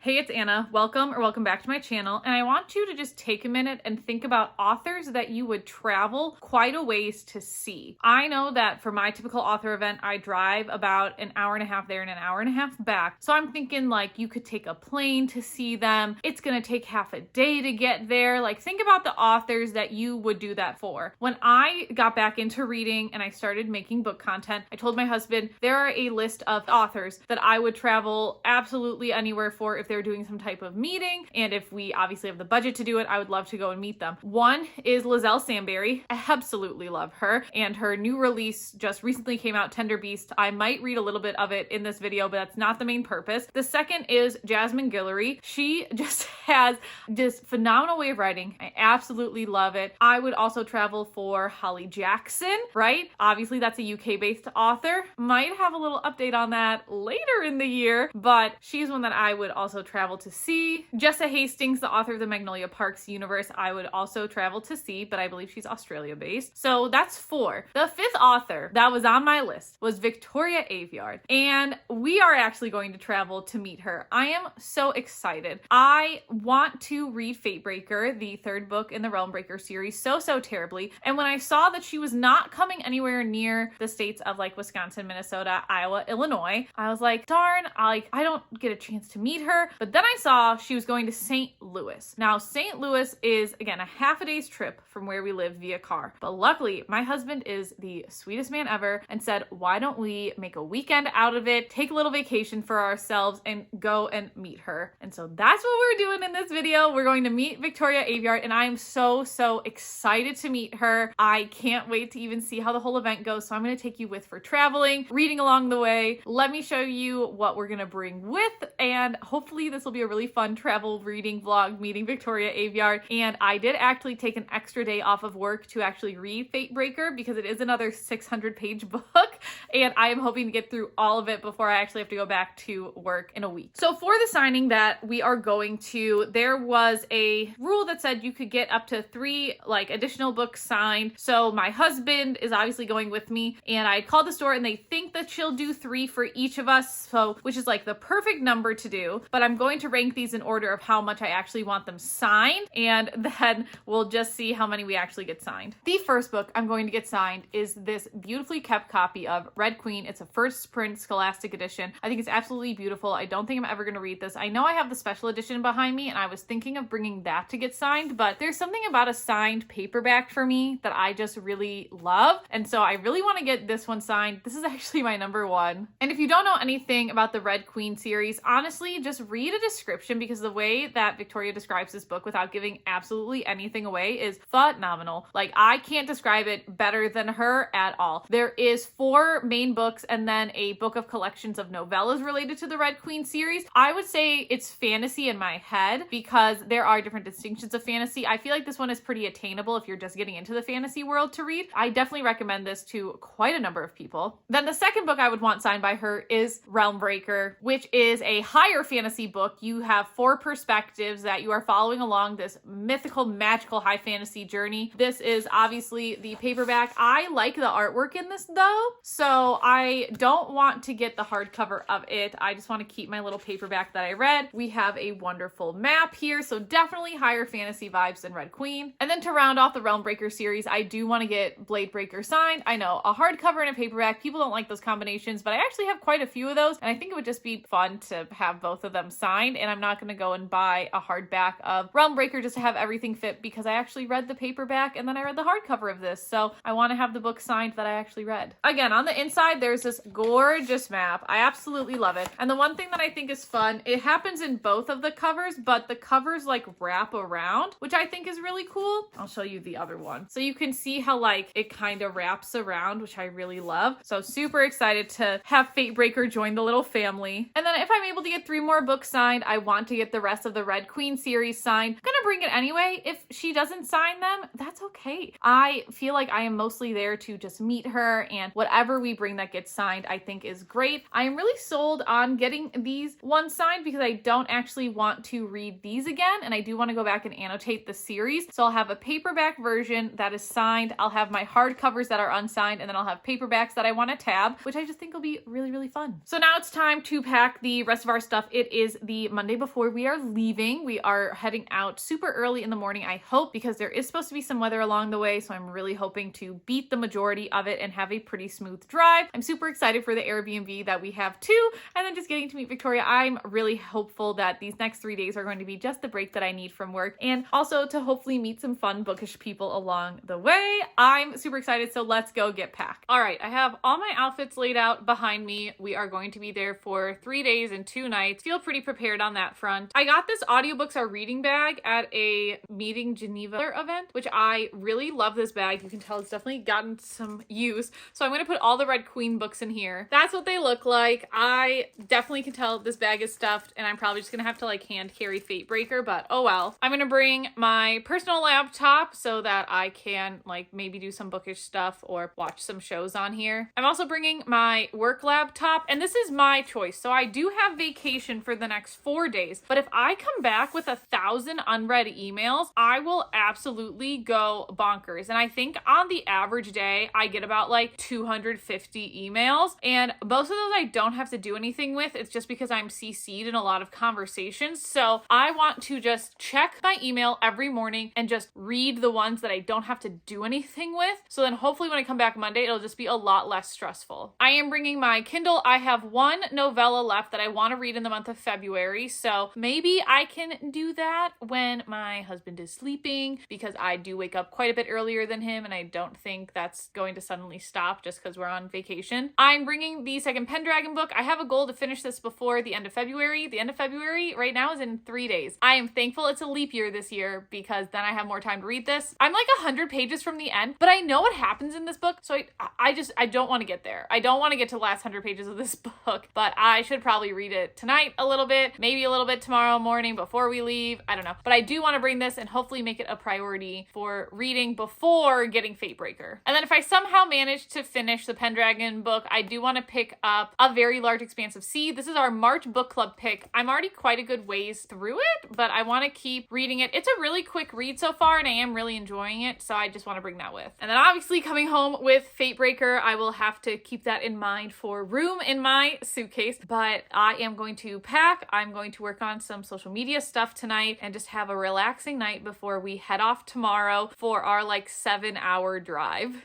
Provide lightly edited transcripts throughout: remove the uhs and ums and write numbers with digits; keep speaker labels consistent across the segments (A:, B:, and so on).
A: Hey, it's Anna. Welcome back to my channel. And I want you to just take a minute and think about authors that you would travel quite a ways to see. I know that for my typical author event, I drive about an hour and a half there and an hour and a half back. So I'm thinking like you could take a plane to see them. It's going to take half a day to get there. Like think about the authors that you would do that for. When I got back into reading and I started making book content, I told my husband there are a list of authors that I would travel absolutely anywhere for if they're doing some type of meeting, and if we obviously have the budget to do it, I would love to go and meet them. One is Lizelle Samberry. I absolutely love her, and her new release just recently came out, Tender Beast. I might read a little bit of it in this video, but that's not the main purpose. The second is Jasmine Guillory. She just has this phenomenal way of writing. I absolutely love it. I would also travel for Holly Jackson, right? Obviously that's a UK-based author. Might have a little update on that later in the year, but she's one that I would also travel to see. Jessa Hastings, the author of the Magnolia Parks universe, I would also travel to see, but I believe she's Australia based. So that's 4. The 5th author that was on my list was Victoria Aveyard, and we are actually going to travel to meet her. I am so excited. I want to read Fatebreaker, the 3rd book in the Realmbreaker series, so terribly. And when I saw that she was not coming anywhere near the states of like Wisconsin, Minnesota, Iowa, Illinois, I was like, darn, I don't get a chance to meet her. But then I saw she was going to St. Louis. Now, St. Louis is, again, a half a day's trip from where we live via car. But luckily, my husband is the sweetest man ever and said, why don't we make a weekend out of it, take a little vacation for ourselves, and go and meet her. And so that's what we're doing in this video. We're going to meet Victoria Aveyard, and I am so excited to meet her. I can't wait to even see how the whole event goes. So I'm going to take you with for traveling, reading along the way. Let me show you what we're going to bring with, and hopefully this will be a really fun travel reading vlog meeting Victoria Aveyard. And I did actually take an extra day off of work to actually read Fatebreaker because it is another 600-page book, and I am hoping to get through all of it before I actually have to go back to work in a week. So for the signing that we are going to, there was a rule that said you could get up to 3 like additional books signed. So my husband is obviously going with me, and I called the store and they think that she'll do 3 for each of us, so which is like the perfect number to do. But I'm going to rank these in order of how much I actually want them signed, and then we'll just see how many we actually get signed. The first book I'm going to get signed is this beautifully kept copy of Red Queen. It's a first print Scholastic edition. I think it's absolutely beautiful. I don't think I'm ever going to read this. I know I have the special edition behind me, and I was thinking of bringing that to get signed, but there's something about a signed paperback for me that I just really love, and so I really want to get this one signed. This is actually my number 1. And if you don't know anything about the Red Queen series, honestly, just read a description, because the way that Victoria describes this book without giving absolutely anything away is phenomenal. Like, I can't describe it better than her at all. There is 4 main books and then a book of collections of novellas related to the Red Queen series. I would say it's fantasy in my head because there are different distinctions of fantasy. I feel like this one is pretty attainable if you're just getting into the fantasy world to read. I definitely recommend this to quite a number of people. Then the second book I would want signed by her is Realmbreaker, which is a higher fantasy book. You have 4 perspectives that you are following along this mythical, magical high fantasy journey. This is obviously the paperback. I like the artwork in this though, so I don't want to get the hardcover of it. I just want to keep my little paperback that I read. We have a wonderful map here, so definitely higher fantasy vibes than Red Queen. And then to round off the Realmbreaker series, I do want to get Bladebreaker signed. I know, a hardcover and a paperback, people don't like those combinations, but I actually have quite a few of those, and I think it would just be fun to have both of them signed. And I'm not going to go and buy a hardback of Realmbreaker just to have everything fit, because I actually read the paperback and then I read the hardcover of this, so I want to have the book signed that I actually read. Again, on the inside there's this gorgeous map. I absolutely love it. And the one thing that I think is fun, it happens in both of the covers, but the covers like wrap around, which I think is really cool. I'll show you the other one. So you can see how like it kind of wraps around, which I really love. So super excited to have Fatebreaker join the little family. And then if I'm able to get 3 more books signed, I want to get the rest of the Red Queen series signed. I'm gonna gonna bring it anyway. If she doesn't sign them, that's okay. I feel like I am mostly there to just meet her, and whatever we bring that gets signed, I think is great. I am really sold on getting these ones signed because I don't actually want to read these again, and I do want to go back and annotate the series. So I'll have a paperback version that is signed. I'll have my hardcovers that are unsigned, and then I'll have paperbacks that I want to tab, which I just think will be really, really fun. So now it's time to pack the rest of our stuff. It is the Monday before we are leaving. We are heading out super early in the morning, I hope, because there is supposed to be some weather along the way. So I'm really hoping to beat the majority of it and have a pretty smooth drive. I'm super excited for the Airbnb that we have too, and then just getting to meet Victoria. I'm really hopeful that these next 3 days are going to be just the break that I need from work, and also to hopefully meet some fun bookish people along the way. I'm super excited, so let's go get packed. All right, I have all my outfits laid out behind me. We are going to be there for 3 days and 2 nights. Feel pretty prepared on that front. I got this Audiobooks Are Reading bag at a Meeting Geneva event, which I really love this bag. You can tell it's definitely gotten some use. So I'm going to put all the Red Queen books in here. That's what they look like. I definitely can tell this bag is stuffed, and I'm probably just going to have to like hand carry Fatebreaker, but oh well. I'm going to bring my personal laptop so that I can like maybe do some bookish stuff or watch some shows on here. I'm also bringing my work laptop, and this is my choice. So I do have vacation for the next 4 days, but if I come back with 1,000 unread emails, I will absolutely go bonkers. And I think on the average day, I get about like 250 emails, and most of those I don't have to do anything with. It's just because I'm CC'd in a lot of conversations. So I want to just check my email every morning and just read the ones that I don't have to do anything with. So then hopefully when I come back Monday, it'll just be a lot less stressful. I am bringing my Kindle. I have one novella left that I want to read in the month of February. So maybe I can do that when my husband is sleeping, because I do wake up quite a bit earlier than him, and I don't think that's going to suddenly stop just because we're on vacation. I'm bringing the second Pendragon book. I have a goal to finish this before the end of February. The end of February right now is in 3 days. I am thankful it's a leap year this year because then I have more time to read this. I'm like 100 pages from the end, but I know what happens in this book, so I don't want to get there. I don't want to get to the last 100 pages of this book, but I should probably read it tonight a little bit, maybe a little bit tomorrow morning before we leave. I don't know, but I do want to bring this and hopefully make it a priority for reading before getting Fatebreaker. And then if I somehow manage to finish the Pendragon book, I do want to pick up A Very Large Expanse of Sea. This is our March book club pick. I'm already quite a good ways through it, but I want to keep reading it. It's a really quick read so far, and I am really enjoying it, so I just want to bring that with. And then obviously coming home with Fatebreaker, I will have to keep that in mind for room in my suitcase, but I am going to pack. I'm going to work on some social media stuff tonight and just have a relaxing night before we head off tomorrow for our like 7-hour drive.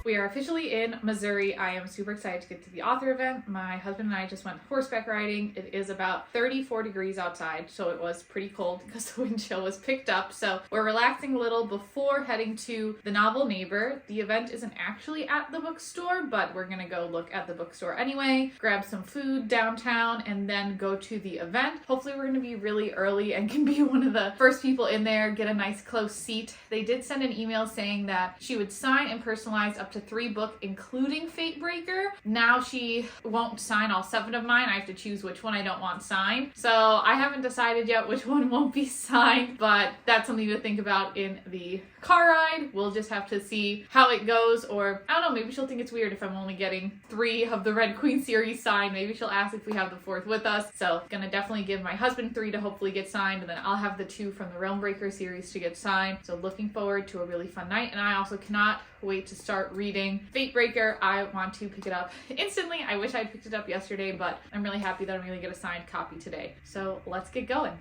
A: We are officially in Missouri. I am super excited to get to the author event. My husband and I just went horseback riding. It is about 34 degrees outside, so it was pretty cold because the wind chill was picked up. So we're relaxing a little before heading to the Novel Neighbor. The event isn't actually at the bookstore, but we're gonna go look at the bookstore anyway, grab some food downtown, and then go to the event. Hopefully we're gonna be really early and can be one of the first people in there, get a nice close seat. They did send an email saying that she would sign and personalize up to 3 books, including Fatebreaker. Now she won't sign all 7 of mine. I have to choose which one I don't want signed. So I haven't decided yet which one won't be signed, but that's something to think about in the car ride. We'll just have to see how it goes, or I don't know, maybe she'll think it's weird if I'm only getting 3 of the Red Queen series signed. Maybe she'll ask if we have the 4th with us. So gonna definitely give my husband 3 to hopefully get signed, and then I'll have the 2 from the Realmbreaker series to get signed. So looking forward to a really fun night, and I also cannot wait to start reading Fatebreaker. I want to pick it up instantly. I wish I'd picked it up yesterday, but I'm really happy that I'm gonna get a signed copy today. So let's get going.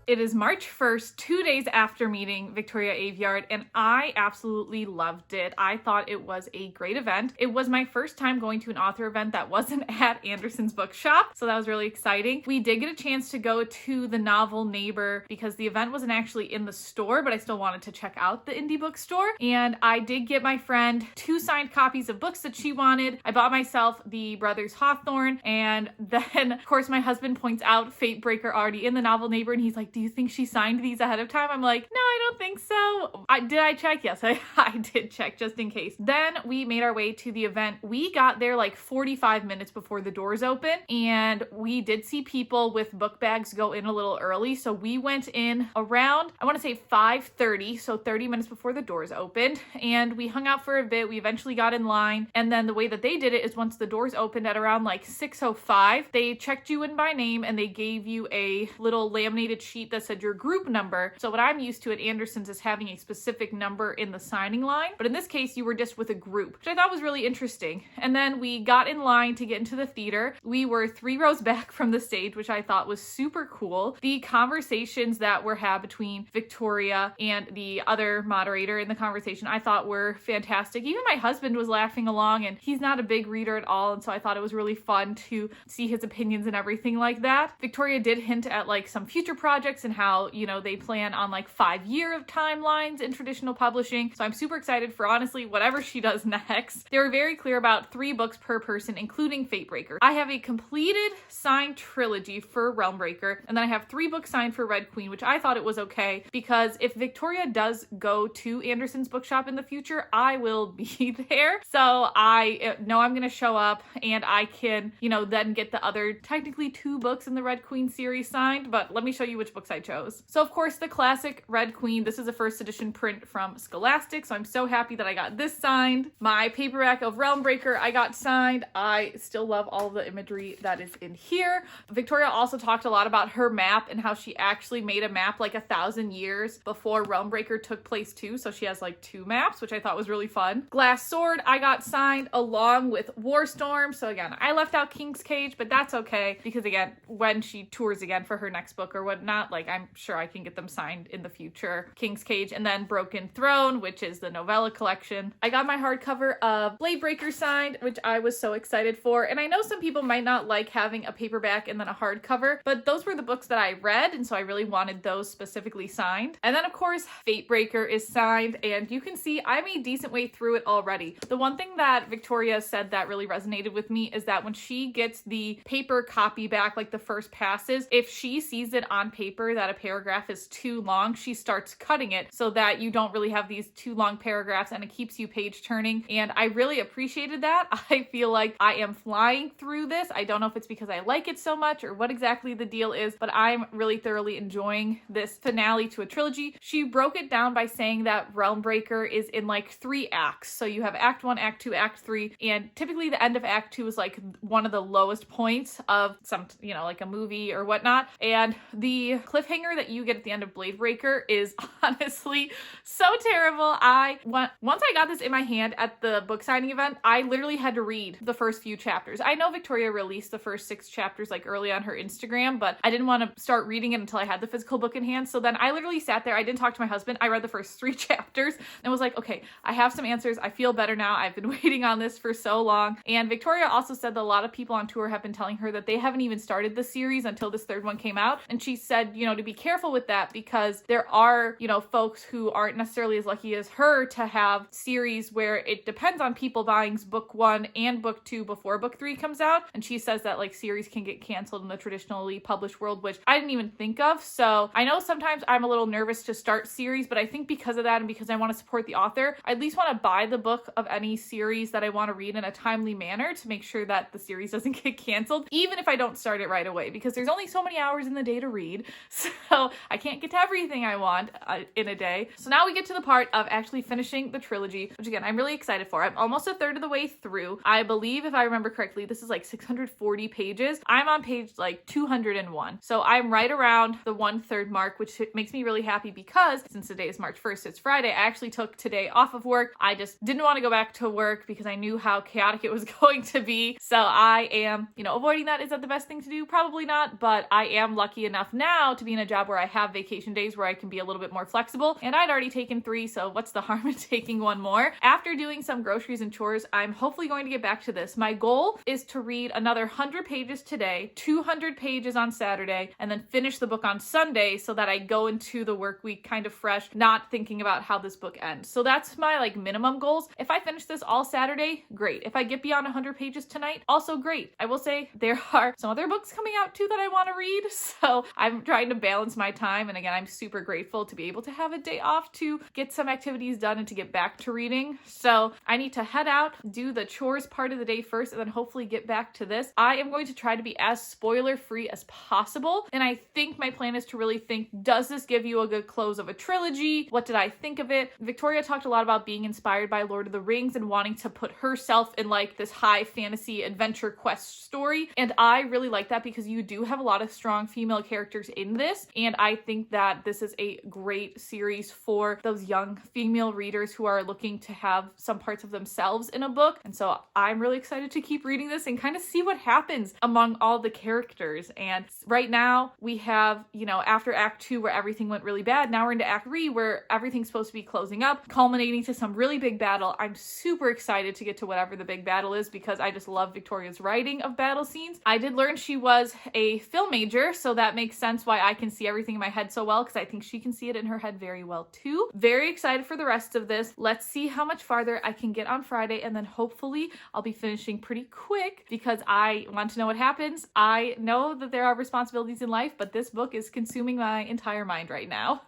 A: It is March 1st, 2 days after meeting Victoria Aveyard, and I absolutely loved it. I thought it was a great event. It was my first time going to an author event that wasn't at Anderson's bookshop, so that was really exciting. We did get a chance to go to the Novel Neighbor because the event wasn't actually in the store, but I still wanted to check out the indie bookstore, and I did get my friend 2 signed copies of books that she wanted. I bought myself the Brothers Hawthorne, and then, of course, my husband points out Fatebreaker already in the Novel Neighbor, and he's like, do you think she signed these ahead of time? I'm like, no, I don't think so. Did I check? Yes, I did check just in case. Then we made our way to the event. We got there like 45 minutes before the doors open, and we did see people with book bags go in a little early. So we went in around, I want to say 5:30, so 30 minutes before the doors opened, and we hung out for a bit. We eventually got in line, and then the way that they did it is once the doors opened at around like 6:05, they checked you in by name and they gave you a little laminated sheet that said your group number. So what I'm used to at Anderson's is having a specific number in the signing line, but in this case you were just with a group, which I thought was really interesting. And then we got in line to get into the theater. We were 3 rows back from the stage, which I thought was super cool. The conversations that were had between Victoria and the other moderator in the conversation I thought were fantastic. Even my husband was laughing along, and he's not a big reader at all, and so I thought it was really fun to see his opinions and everything like that. Victoria did hint at like some future projects and how, you know, they plan on like 5-year timelines in traditional publishing. So I'm super excited for honestly whatever she does next. They were very clear about 3 books per person, including Fatebreaker. I have a completed signed trilogy for Realmbreaker, and then I have 3 books signed for Red Queen, which I thought it was okay because if Victoria does go to Anderson's bookshop in the future, I will be there. So I know I'm going to show up, and I can, you know, then get the other technically 2 books in the Red Queen series signed, but let me show you which books I chose. So of course the classic Red Queen, this is a first edition print from Scholastic, so I'm so happy that I got this signed. My paperback of Realmbreaker I got signed. I still love all the imagery that is in here. Victoria also talked a lot about her map and how she actually made a map like 1,000 years before Realmbreaker took place too, so she has like 2 maps, which I thought was really fun. Glass Sword I got signed along with Warstorm, so again, I left out King's Cage, but that's okay because again, when she tours again for her next book or whatnot, like I'm sure I can get them signed in the future. King's Cage, and then Broken Throne, which is the novella collection. I got my hardcover of Fatebreaker signed, which I was so excited for, and I know some people might not like having a paperback and then a hardcover, but those were the books that I read, and so I really wanted those specifically signed. And then of course Fatebreaker is signed, and you can see I'm a decent way through it already. The one thing that Victoria said that really resonated with me is that when she gets the paper copy back, like the first passes, if she sees it on paper that a paragraph is too long, she starts cutting it so that you don't really have these too long paragraphs, and it keeps you page turning. And I really appreciated that. I feel like I am flying through this. I don't know if it's because I like it so much or what exactly the deal is, but I'm really thoroughly enjoying this finale to a trilogy. She broke it down by saying that Realmbreaker is in like 3 acts. So you have Act 1, Act 2, Act 3, and typically the end of Act 2 is like one of the lowest points of some, you know, like a movie or whatnot. And the cliffhanger that you get at the end of Fatebreaker is honestly so terrible. Once I got this in my hand at the book signing event, I literally had to read the first few chapters. I know Victoria released the first 6 chapters like early on her Instagram, but I didn't want to start reading it until I had the physical book in hand. So then I literally sat there. I didn't talk to my husband. I read the first 3 chapters and was like, okay, I have some answers. I feel better now. I've been waiting on this for so long. And Victoria also said that a lot of people on tour have been telling her that they haven't even started the series until this 3rd one came out. And she said, you know, to be careful with that because there are, you know, folks who aren't necessarily as lucky as her to have series where it depends on people buying book 1 and book 2 before book 3 comes out. And she says that like series can get canceled in the traditionally published world, which I didn't even think of. So I know sometimes I'm a little nervous to start series, but I think because of that and because I want to support the author, I at least want to buy the book of any series that I want to read in a timely manner to make sure that the series doesn't get canceled, even if I don't start it right away, because there's only so many hours in the day to read. So I can't get to everything I want in a day. So now we get to the part of actually finishing the trilogy, which again, I'm really excited for. I'm almost 1/3 of the way through. I believe if I remember correctly, this is like 640 pages. I'm on page like 201. So I'm right around the 1/3 mark, which makes me really happy because since today is March 1st, it's Friday, I actually took today off of work. I just didn't want to go back to work because I knew how chaotic it was going to be. So I am, avoiding that. Is that the best thing to do? Probably not, but I am lucky enough now now to be in a job where I have vacation days where I can be a little bit more flexible, and I'd already taken 3, so what's the harm in taking one more? After doing some groceries and chores, I'm hopefully going to get back to this. My goal is to read another 100 pages today, 200 pages on Saturday, and then finish the book on Sunday so that I go into the work week kind of fresh, not thinking about how this book ends. So that's my like minimum goals. If I finish this all Saturday, great. If I get beyond 100 pages tonight, also great. I will say there are some other books coming out too that I want to read, so I'm trying to balance my time. And again, I'm super grateful to be able to have a day off to get some activities done and to get back to reading. So I need to head out, do the chores part of the day first, and then hopefully get back to this. I am going to try to be as spoiler free as possible. And I think my plan is to really think, does this give you a good close of a trilogy? What did I think of it? Victoria talked a lot about being inspired by Lord of the Rings and wanting to put herself in like this high fantasy adventure quest story. And I really like that because you do have a lot of strong female characters in this. And I think that this is a great series for those young female readers who are looking to have some parts of themselves in a book. And so I'm really excited to keep reading this and kind of see what happens among all the characters. And right now we have, you know, after Act 2 where everything went really bad, now we're into Act 3 where everything's supposed to be closing up, culminating to some really big battle. I'm super excited to get to whatever the big battle is because I just love Victoria's writing of battle scenes. I did learn she was a film major, so that makes sense why I can see everything in my head so well, because I think she can see it in her head very well too. Very excited for the rest of this. Let's see how much farther I can get on Friday, and then hopefully I'll be finishing pretty quick because I want to know what happens. I know that there are responsibilities in life, but this book is consuming my entire mind right now.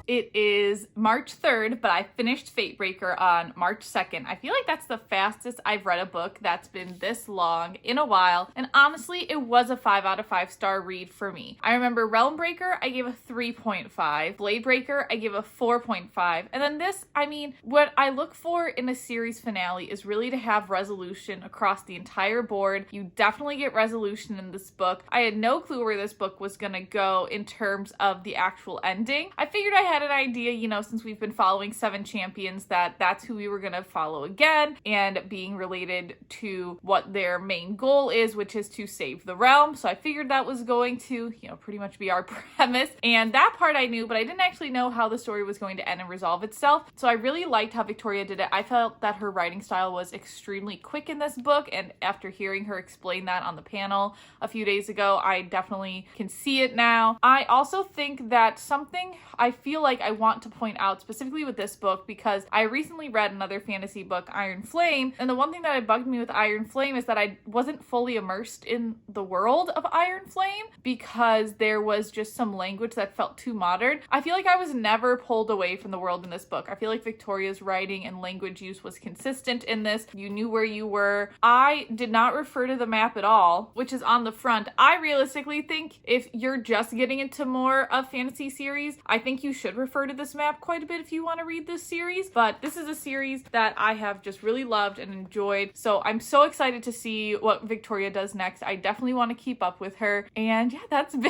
A: It is March 3rd, but I finished Fatebreaker on March 2nd. I feel like that's the fastest I've read a book that's been this long in a while. And honestly, it was a 5 out of 5 star read for me. I remember Realmbreaker, I gave a 3.5. Bladebreaker, I gave a 4.5. And then this, I mean, what I look for in a series finale is really to have resolution across the entire board. You definitely get resolution in this book. I had no clue where this book was gonna go in terms of the actual ending. I figured I had an idea, you know, since we've been following 7 champions, that that's who we were going to follow again, and being related to what their main goal is, which is to save the realm. So I figured that was going to, you know, pretty much be our premise. And that part I knew, but I didn't actually know how the story was going to end and resolve itself. So I really liked how Victoria did it. I felt that her writing style was extremely quick in this book, and after hearing her explain that on the panel a few days ago, I definitely can see it now. I also think that something I feel like I want to point out specifically with this book, because I recently read another fantasy book, Iron Flame, and the one thing that bugged me with Iron Flame is that I wasn't fully immersed in the world of Iron Flame because there was just some language that felt too modern. I feel like I was never pulled away from the world in this book. I feel like Victoria's writing and language use was consistent in this. You knew where you were. I did not refer to the map at all, which is on the front. I realistically think if you're just getting into more of fantasy series, I think you should refer to this map quite a bit if you want to read this series, but this is a series that I have just really loved and enjoyed. So I'm so excited to see what Victoria does next. I definitely want to keep up with her. And yeah, that's been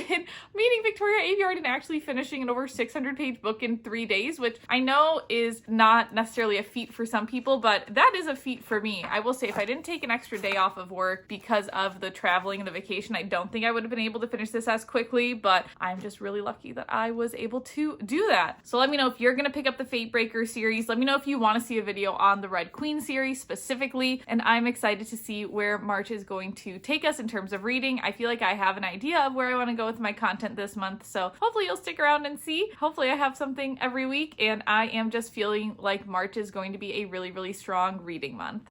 A: meeting Victoria Aveyard and actually finishing an over 600-page book in 3 days, which I know is not necessarily a feat for some people, but that is a feat for me. I will say, if I didn't take an extra day off of work because of the traveling and the vacation, I don't think I would have been able to finish this as quickly, but I'm just really lucky that I was able to do that. So let me know if you're gonna pick up the Fatebreaker series. Let me know if you want to see a video on the Red Queen series specifically, and I'm excited to see where March is going to take us in terms of reading. I feel like I have an idea of where I want to go with my content this month, so hopefully you'll stick around and see. Hopefully I have something every week, and I am just feeling like March is going to be a really, really strong reading month.